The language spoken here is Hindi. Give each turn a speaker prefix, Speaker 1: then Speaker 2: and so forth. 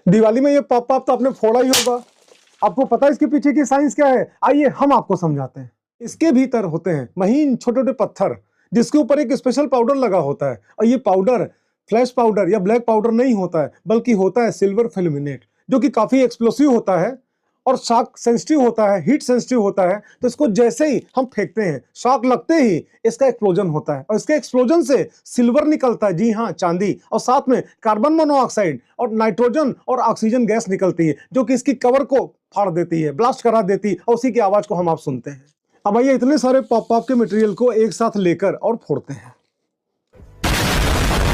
Speaker 1: दिवाली में ये पॉप तो आपने फोड़ा ही होगा। आपको पता है इसके पीछे की साइंस क्या है? आइए हम आपको समझाते हैं। इसके भीतर होते हैं महीन छोटे छोटे पत्थर, जिसके ऊपर एक स्पेशल पाउडर लगा होता है। और ये पाउडर फ्लैश पाउडर या ब्लैक पाउडर नहीं होता है, बल्कि होता है सिल्वर फिल्मिनेट, जो कि काफी एक्सप्लोसिव होता है और शॉक सेंसिटिव होता है, हीट सेंसिटिव होता है। तो इसको जैसे ही हम फेंकते हैं, शॉक लगते ही इसका एक्सप्लोजन होता है, और इसके एक्सप्लोजन से सिल्वर निकलता है, जी हाँ चांदी, और साथ में कार्बन मोनोऑक्साइड और नाइट्रोजन और ऑक्सीजन गैस निकलती है, जो कि इसकी कवर को फाड़ देती है, ब्लास्ट करा देती है, और उसी की आवाज को हम आप सुनते हैं। अब आइए इतने सारे पॉप के मटेरियल को एक साथ लेकर और फोड़ते हैं।